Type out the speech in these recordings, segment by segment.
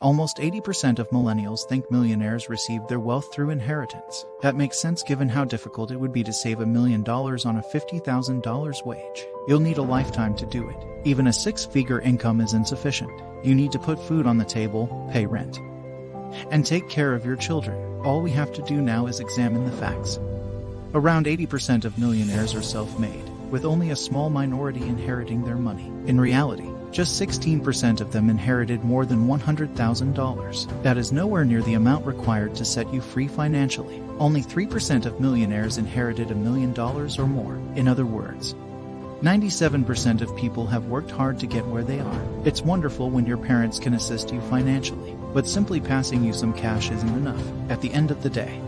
Almost 80% of millennials think millionaires received their wealth through inheritance. That makes sense given how difficult it would be to save $1 million on a $50,000 wage. You'll need a lifetime to do it. Even a six-figure income is insufficient. You need to put food on the table, pay rent, and take care of your children. All we have to do now is examine the facts. Around 80% of millionaires are self-made, with only a small minority inheriting their money. In reality, just 16% of them inherited more than $100,000. That is nowhere near the amount required to set you free financially. Only 3% of millionaires inherited $1 million or more. In other words, 97% of people have worked hard to get where they are. It's wonderful when your parents can assist you financially, but simply passing you some cash isn't enough. At the end of the day,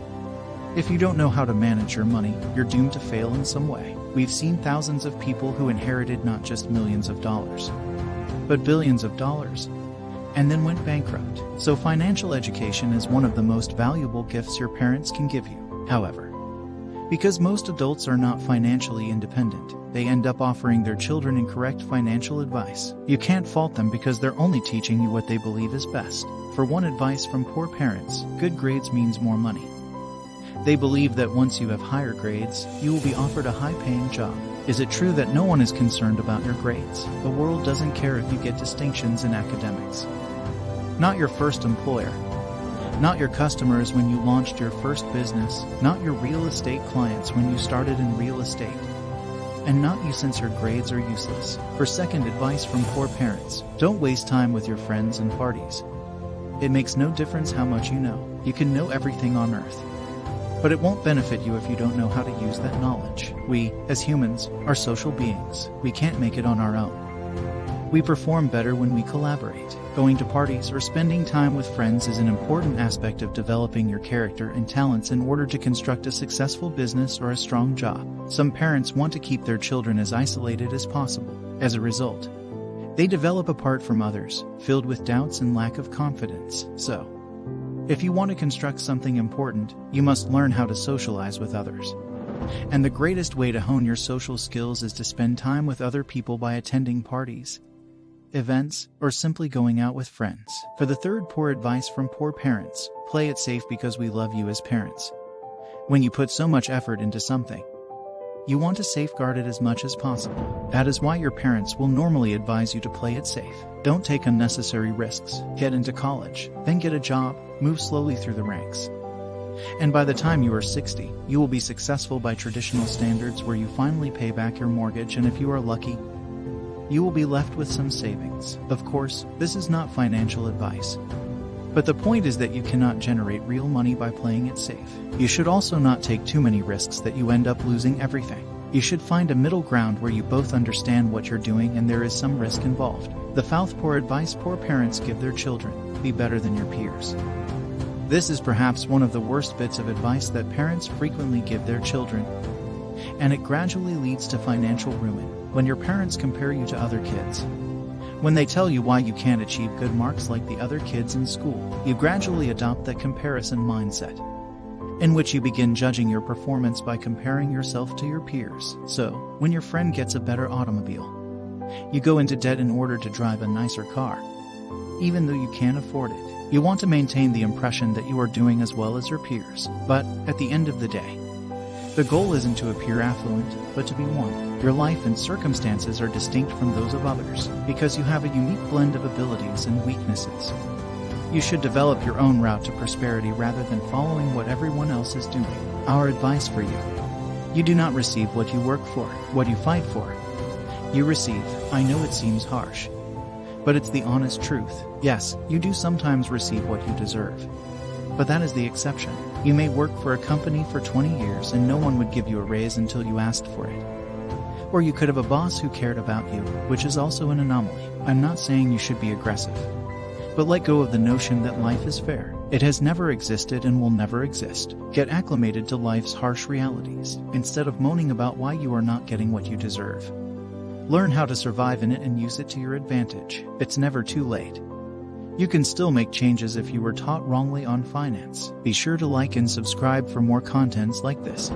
if you don't know how to manage your money, you're doomed to fail in some way. We've seen thousands of people who inherited not just millions of dollars, but billions of dollars, and then went bankrupt. So financial education is one of the most valuable gifts your parents can give you. However, because most adults are not financially independent, they end up offering their children incorrect financial advice. You can't fault them because they're only teaching you what they believe is best. For one, advice from poor parents: good grades means more money. They believe that once you have higher grades, you will be offered a high-paying job. Is it true that no one is concerned about your grades? The world doesn't care if you get distinctions in academics. Not your first employer. Not your customers when you launched your first business. Not your real estate clients when you started in real estate. And not you, since your grades are useless. For second, advice from poor parents: don't waste time with your friends and parties. It makes no difference how much you know. You can know everything on earth, but it won't benefit you if you don't know how to use that knowledge. We, as humans, are social beings. We can't make it on our own. We perform better when we collaborate. Going to parties or spending time with friends is an important aspect of developing your character and talents in order to construct a successful business or a strong job. Some parents want to keep their children as isolated as possible. As a result, they develop apart from others, filled with doubts and lack of confidence. So, if you want to construct something important, you must learn how to socialize with others. And the greatest way to hone your social skills is to spend time with other people by attending parties, events, or simply going out with friends. For the third, poor advice from poor parents: play it safe because we love you as parents. When you put so much effort into something, you want to safeguard it as much as possible. That is why your parents will normally advise you to play it safe. Don't take unnecessary risks. Get into college, then get a job, move slowly through the ranks. And by the time you are 60, you will be successful by traditional standards, where you finally pay back your mortgage, and if you are lucky, you will be left with some savings. Of course, this is not financial advice, but the point is that you cannot generate real money by playing it safe. You should also not take too many risks that you end up losing everything. You should find a middle ground where you both understand what you're doing and there is some risk involved. The fourth poor advice poor parents give their children: be better than your peers. This is perhaps one of the worst bits of advice that parents frequently give their children, and it gradually leads to financial ruin. When your parents compare you to other kids, when they tell you why you can't achieve good marks like the other kids in school, you gradually adopt that comparison mindset, in which you begin judging your performance by comparing yourself to your peers. So, when your friend gets a better automobile, you go into debt in order to drive a nicer car, even though you can't afford it. You want to maintain the impression that you are doing as well as your peers. But, at the end of the day, the goal isn't to appear affluent, but to be one. Your life and circumstances are distinct from those of others, because you have a unique blend of abilities and weaknesses. You should develop your own route to prosperity rather than following what everyone else is doing. Our advice for you: you do not receive what you work for, what you fight for. You receive. I know it seems harsh, but it's the honest truth. Yes, you do sometimes receive what you deserve, but that is the exception. You may work for a company for 20 years and no one would give you a raise until you asked for it. Or you could have a boss who cared about you, which is also an anomaly. I'm not saying you should be aggressive, but let go of the notion that life is fair. It has never existed and will never exist. Get acclimated to life's harsh realities, instead of moaning about why you are not getting what you deserve. Learn how to survive in it and use it to your advantage. It's never too late. You can still make changes if you were taught wrongly on finance. Be sure to like and subscribe for more contents like this.